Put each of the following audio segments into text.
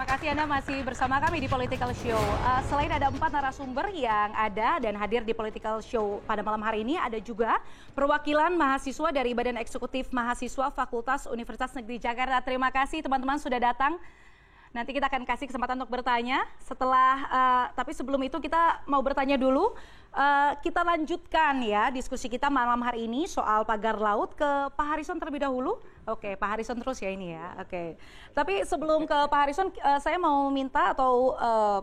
Terima kasih Anda masih bersama kami di Political Show. Selain ada 4 narasumber yang ada dan hadir di Political Show pada malam hari ini, ada juga perwakilan mahasiswa dari Badan Eksekutif Mahasiswa Fakultas Universitas Negeri Jakarta. Terima kasih teman-teman sudah datang. Nanti kita akan kasih kesempatan untuk bertanya setelah, tapi sebelum itu kita mau bertanya dulu. Kita lanjutkan ya diskusi kita malam hari ini soal pagar laut ke Pak Harrison terlebih dahulu. Oke, Pak Harrison terus ya ini ya. Oke. Tapi sebelum ke Pak Harrison, saya mau minta atau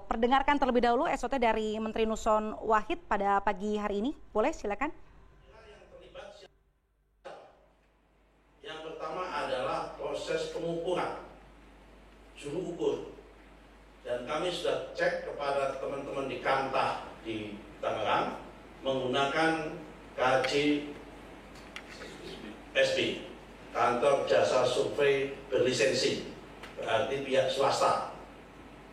perdengarkan terlebih dahulu SOT dari Menteri Nusron Wahid pada pagi hari ini. Boleh, silakan. Yang pertama adalah proses pengukuran suhu ukur, dan kami sudah cek kepada teman-teman di Kantah di Tangerang menggunakan KJSB, kantor jasa survei berlisensi, berarti pihak swasta.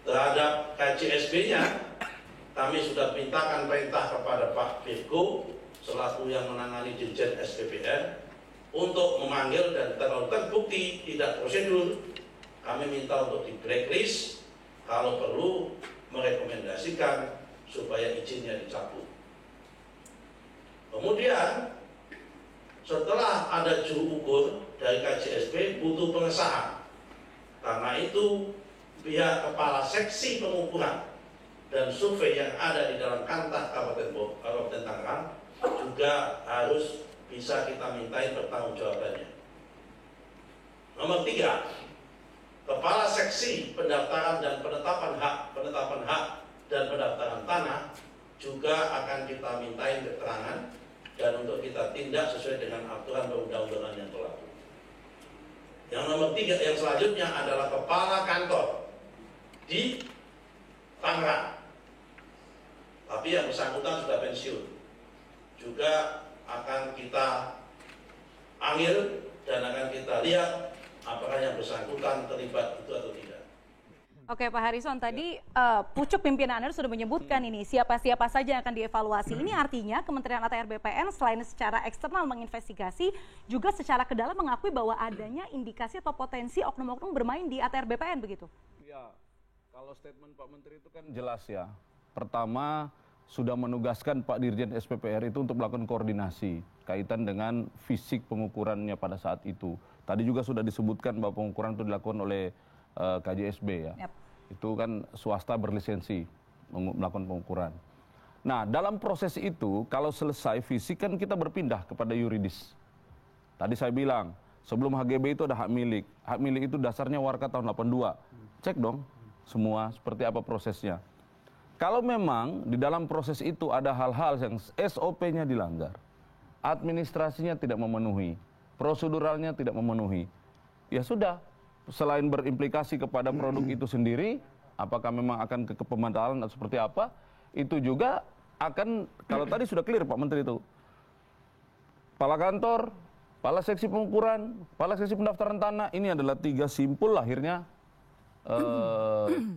Terhadap KJSB-nya kami sudah mintakan perintah kepada Pak Virgo selaku yang menangani Dirjen SPPR untuk memanggil, dan kalau terbukti tidak prosedur, kami minta untuk di blacklist, kalau perlu merekomendasikan supaya izinnya dicabut. Kemudian setelah ada suhu ukur dari KJSB butuh pengesahan. Karena itu pihak kepala seksi pengukuran dan survei yang ada di dalam Kantah Kabupaten Tangerang juga harus bisa kita mintain pertanggungjawabannya. Nomor 3, Kepala Seksi Pendaftaran dan Penetapan Hak dan Pendaftaran Tanah juga akan kita mintain keterangan dan untuk kita tindak sesuai dengan aturan perundang-undangan yang berlaku. Yang nomor 3, yang selanjutnya adalah Kepala Kantor di Tangerang, tapi yang bersangkutan sudah pensiun, juga akan kita panggil dan akan kita lihat apakah yang bersangkutan terlibat itu atau tidak. Oke Pak Harrison, tadi pucuk pimpinan Anda sudah menyebutkan ini siapa-siapa saja yang akan dievaluasi. Ini artinya Kementerian ATR BPN selain secara eksternal menginvestigasi, juga secara ke dalam mengakui bahwa adanya indikasi atau potensi oknum-oknum bermain di ATR BPN begitu? Ya, kalau statement Pak Menteri itu kan jelas ya. Pertama, sudah menugaskan Pak Dirjen SPPR itu untuk melakukan koordinasi kaitan dengan fisik pengukurannya pada saat itu. Tadi juga sudah disebutkan bahwa pengukuran itu dilakukan oleh KJSB ya. Yep. Itu kan swasta berlisensi melakukan pengukuran. Nah, dalam proses itu kalau selesai fisik kan kita berpindah kepada yuridis. Tadi saya bilang, sebelum HGB itu ada hak milik. Hak milik itu dasarnya Warka tahun 82. Cek dong semua seperti apa prosesnya. Kalau memang di dalam proses itu ada hal-hal yang SOP-nya dilanggar, administrasinya tidak memenuhi, proseduralnya tidak memenuhi, ya sudah, selain berimplikasi kepada produk itu sendiri, apakah memang akan ke pembatalan atau seperti apa, itu juga akan, kalau tadi sudah clear Pak Menteri itu, kepala kantor, kepala seksi pengukuran, kepala seksi pendaftaran tanah, ini adalah 3 simpul lahirnya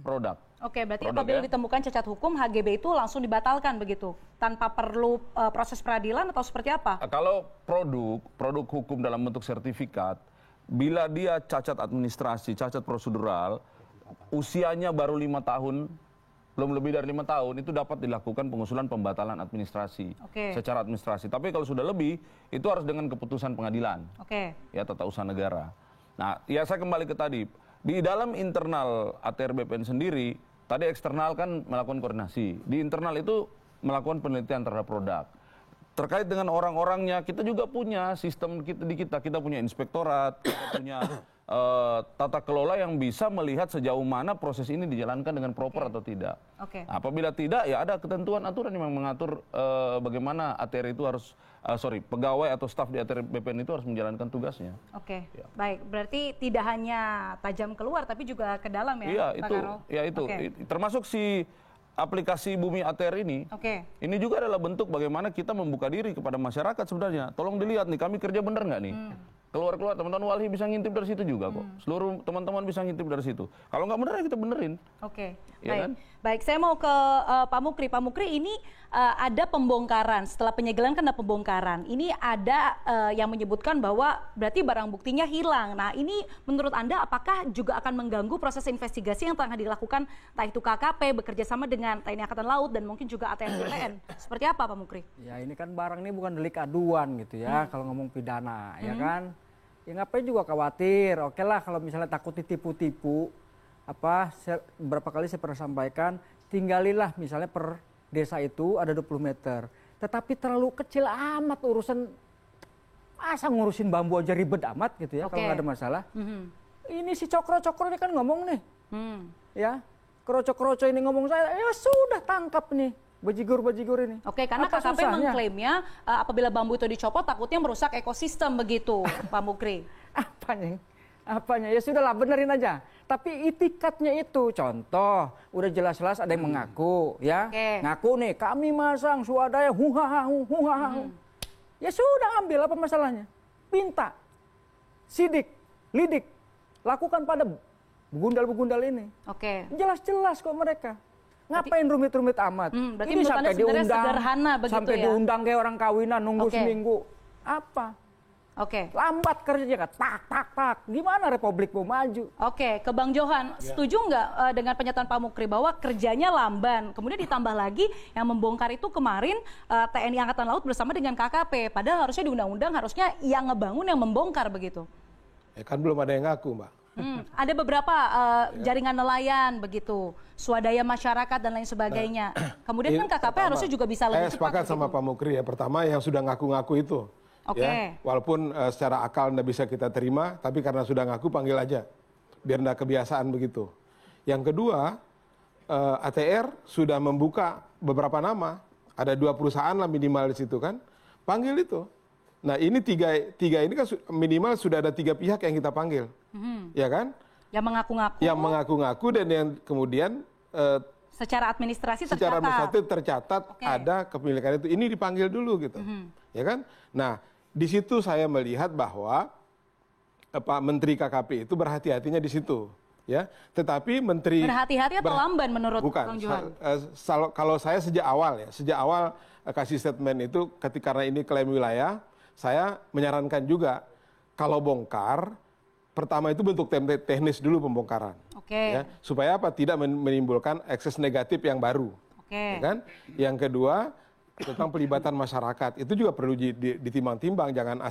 produk. Oke, berarti apabila ditemukan cacat hukum, HGB itu langsung dibatalkan begitu? Tanpa perlu proses peradilan atau seperti apa? Kalau produk hukum dalam bentuk sertifikat, bila dia cacat administrasi, cacat prosedural, usianya baru 5 tahun, belum lebih dari 5 tahun, itu dapat dilakukan pengusulan pembatalan administrasi secara administrasi. Tapi kalau sudah lebih, itu harus dengan keputusan pengadilan. Ya, tata usaha negara. Nah, ya saya kembali ke tadi. Di dalam internal ATR BPN sendiri, tadi eksternal kan melakukan koordinasi. Di internal itu melakukan penelitian terhadap produk. Terkait dengan orang-orangnya, kita juga punya sistem kita punya inspektorat, kita punya tata kelola yang bisa melihat sejauh mana proses ini dijalankan dengan proper atau tidak. Nah, apabila tidak, ya ada ketentuan aturan yang mengatur bagaimana ATR itu harus, pegawai atau staf di ATR BPN itu harus menjalankan tugasnya. Ya. Baik, berarti tidak hanya tajam keluar, tapi juga ke dalam ya, iya, Pak Karo? Iya, itu. Termasuk si aplikasi Bumi ATR ini, ini juga adalah bentuk bagaimana kita membuka diri kepada masyarakat sebenarnya. Tolong dilihat nih, kami kerja bener nggak nih? Keluar-keluar, teman-teman Walhi bisa ngintip dari situ juga kok. Seluruh teman-teman bisa ngintip dari situ. Kalau nggak bener ya kita benerin. Ya, baik. Kan? Baik, saya mau ke Pak Mukri. Pak Mukri, ini ada pembongkaran. Setelah penyegelan kan ada pembongkaran. Ini ada yang menyebutkan bahwa berarti barang buktinya hilang. Nah, ini menurut Anda apakah juga akan mengganggu proses investigasi yang tengah dilakukan entah itu KKP bekerja sama dengan TNI Angkatan Laut dan mungkin juga ATR BPN? Seperti apa, Pak Mukri? Ya ini kan barang ini bukan delik aduan gitu ya, kalau ngomong pidana, ya kan? Ya ngapain juga khawatir? Oke lah kalau misalnya takut ditipu-tipu, beberapa kali saya pernah sampaikan, tinggalilah misalnya per desa itu ada 20 meter. Tetapi terlalu kecil amat urusan, masa ngurusin bambu aja ribet amat gitu ya, kalau nggak ada masalah. Ini si Cokro-Cokro ini kan ngomong nih, ya, Kroco-Kroco ini ngomong saya, ya sudah tangkap nih. Bajigur-bajigur ini. Oke, karena apa KKP susahnya? mengklaimnya apabila bambu itu dicopot takutnya merusak ekosistem begitu, Pak Mukri. Apanya? Ya sudahlah benerin aja. Tapi itikatnya itu, contoh, udah jelas-jelas ada yang mengaku, ya. Ngaku nih, kami masang swadaya, Ya sudah ambil, apa masalahnya? Pinta, sidik, lidik, lakukan pada begundal-begundal ini. Oke. Jelas-jelas kok mereka. Ngapain rumit-rumit amat? Berarti Ini sampai diundang, sederhana begitu sampai ya? diundang kayak orang kawinan nunggu seminggu. Apa? Oke. Lambat kerjanya, tak. Gimana Republik mau maju? Oke, ke Bang Johan, setuju nggak dengan pernyataan Pak Mukri bahwa kerjanya lamban? Kemudian ditambah lagi yang membongkar itu kemarin TNI Angkatan Laut bersama dengan KKP. Padahal harusnya di undang-undang harusnya yang ngebangun yang membongkar begitu. Ya kan belum ada yang ngaku, Mbak. Ada beberapa jaringan nelayan begitu, swadaya masyarakat dan lain sebagainya. Kemudian kan KKP harusnya juga bisa lebih cepat. Saya sepakat sama Pak Mukri ya. Pertama yang sudah ngaku-ngaku itu. Oke. Ya, walaupun secara akal tidak bisa kita terima, tapi karena sudah ngaku panggil aja. Biar tidak kebiasaan begitu. Yang kedua, ATR sudah membuka beberapa nama. Ada 2 perusahaan lah minimal di situ kan. Panggil itu. Nah ini tiga ini kan minimal sudah ada 3 pihak yang kita panggil, ya kan? Yang mengaku-ngaku. Yang mengaku-ngaku dan yang kemudian secara administrasi secara administratif tercatat ada kepemilikan itu. Ini dipanggil dulu gitu, ya kan? Nah di situ saya melihat bahwa Pak Menteri KKP itu berhati-hatinya di situ, ya. Tetapi Menteri berhati-hati atau lamban menurut Bang Johan? Kalau saya sejak awal kasih statement itu karena ini klaim wilayah. Saya menyarankan juga kalau bongkar, pertama itu bentuk teknis dulu pembongkaran, ya, supaya apa? Tidak menimbulkan ekses negatif yang baru, ya kan? Yang kedua tentang pelibatan masyarakat itu juga perlu ditimbang-timbang, jangan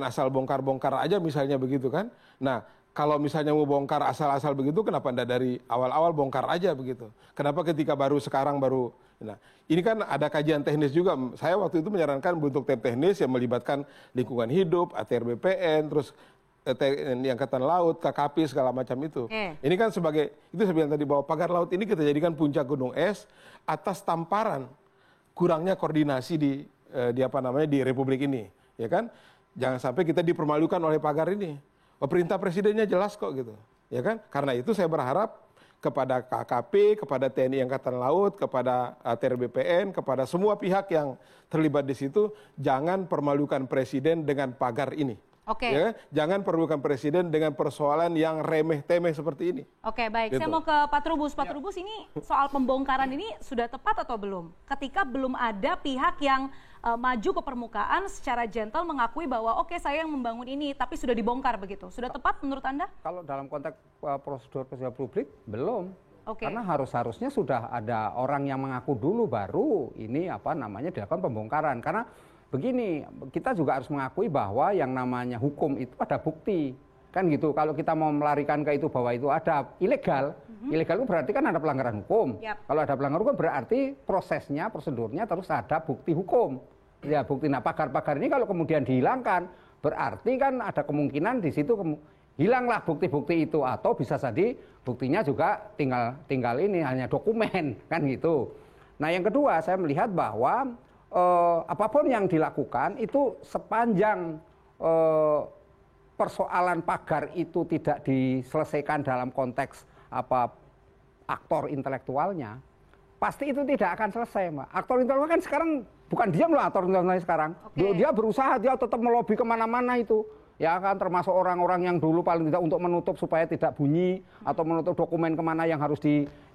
asal bongkar-bongkar aja misalnya begitu kan? Nah kalau misalnya mau bongkar asal-asal begitu, kenapa anda dari awal-awal bongkar aja begitu? Kenapa ketika sekarang baru? Nah, ini kan ada kajian teknis juga. Saya waktu itu menyarankan bentuk teknis yang melibatkan lingkungan hidup, ATR BPN, terus TNI Angkatan Laut, KKP segala macam itu. Ini kan itu saya bilang tadi bahwa pagar laut ini kita jadikan puncak gunung es atas tamparan kurangnya koordinasi di Republik ini, ya kan? Jangan sampai kita dipermalukan oleh pagar ini. Perintah presidennya jelas kok gitu, ya kan? Karena itu saya berharap kepada KKP, kepada TNI Angkatan Laut, kepada ATR BPN, kepada semua pihak yang terlibat di situ, jangan permalukan presiden dengan pagar ini. Ya, jangan permalukan presiden dengan persoalan yang remeh-temeh seperti ini. Oke, baik. Gitu. Saya mau ke Pak Trubus. Pak Trubus, ini soal pembongkaran ini sudah tepat atau belum? Ketika belum ada pihak yang maju ke permukaan secara gentle mengakui bahwa oke, saya yang membangun ini, tapi sudah dibongkar begitu. Sudah tepat menurut Anda? Kalau dalam konteks prosedur publik, belum. Karena harusnya sudah ada orang yang mengaku dulu baru ini dilakukan pembongkaran. Karena begini, kita juga harus mengakui bahwa yang namanya hukum itu ada bukti. Kan gitu, kalau kita mau melarikan ke itu bahwa itu ada ilegal, ilegal itu berarti kan ada pelanggaran hukum. Kalau ada pelanggaran hukum berarti prosesnya, prosedurnya terus ada bukti hukum. Ya bukti. Nah pagar-pagar ini kalau kemudian dihilangkan, berarti kan ada kemungkinan di situ hilanglah bukti-bukti itu, atau bisa jadi buktinya juga tinggal ini hanya dokumen kan gitu. Nah yang kedua saya melihat bahwa apapun yang dilakukan itu sepanjang persoalan pagar itu tidak diselesaikan dalam konteks aktor intelektualnya, pasti itu tidak akan selesai, Mbak. Aktor intelektual kan sekarang bukan diam loh, aktor intelektual sekarang. Dia berusaha, dia tetap melobi kemana-mana itu. Ya kan, termasuk orang-orang yang dulu paling tidak untuk menutup supaya tidak bunyi, atau menutup dokumen kemana yang harus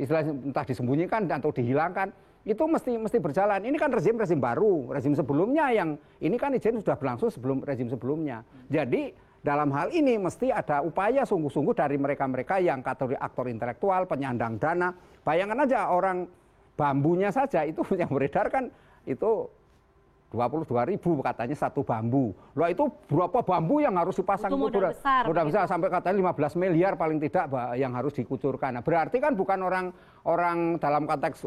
istilahnya entah disembunyikan atau dihilangkan. itu mesti berjalan. Ini kan rezim baru, rezim sebelumnya yang ini kan izin sudah berlangsung sebelum rezim sebelumnya. Jadi dalam hal ini mesti ada upaya sungguh-sungguh dari mereka-mereka yang kategori aktor intelektual, penyandang dana. Bayangkan aja orang bambunya saja itu yang beredar kan itu 22.000 katanya satu bambu. Loh itu berapa bambu yang harus dipasang? Itu modal besar. Modal besar sampai katanya 15 miliar paling tidak yang harus dikucurkan. Nah, berarti kan bukan orang dalam konteks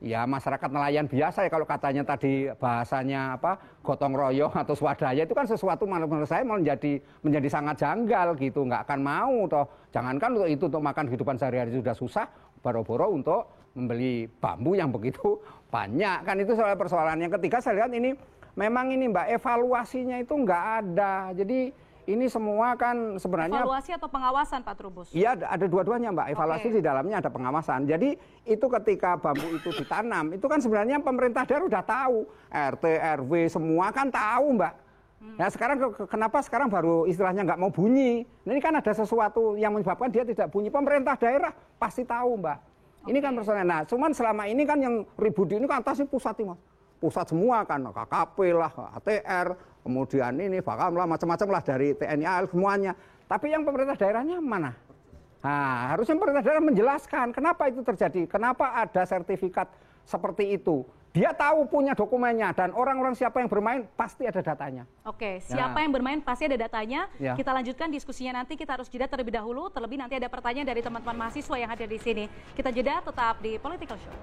ya masyarakat nelayan biasa ya, kalau katanya tadi bahasanya apa gotong royong atau swadaya, itu kan sesuatu menurut saya menjadi sangat janggal gitu, nggak akan mau toh. Jangankan untuk makan kehidupan sehari-hari sudah susah, boro-boro untuk membeli bambu yang begitu banyak, kan itu soal persoalan. Yang ketiga saya lihat ini memang ini Mbak, evaluasinya itu nggak ada. Jadi ini semua kan sebenarnya evaluasi atau pengawasan Pak Trubus? Iya, ada dua-duanya Mbak. Evaluasi di dalamnya ada pengawasan. Jadi itu ketika bambu itu ditanam, itu kan sebenarnya pemerintah daerah udah tahu, RT, RW semua kan tahu Mbak. Ya sekarang kenapa sekarang baru istilahnya nggak mau bunyi? Ini kan ada sesuatu yang menyebabkan dia tidak bunyi. Pemerintah daerah pasti tahu Mbak. Ini kan persoalan. Nah, cuman selama ini kan yang ribut ini kan atasnya pusat Mas. Pusat semua kan, KKP lah, ATR, kemudian ini bahkan lah macam-macam lah dari TNI AL semuanya. Tapi yang pemerintah daerahnya mana? Nah, harusnya pemerintah daerah menjelaskan kenapa itu terjadi, kenapa ada sertifikat seperti itu. Dia tahu punya dokumennya dan orang-orang siapa yang bermain pasti ada datanya. Oke, siapa yang bermain pasti ada datanya. Ya. Kita lanjutkan diskusinya nanti, kita harus jeda terlebih dahulu. Terlebih nanti ada pertanyaan dari teman-teman mahasiswa yang hadir di sini. Kita jeda tetap di Political Show.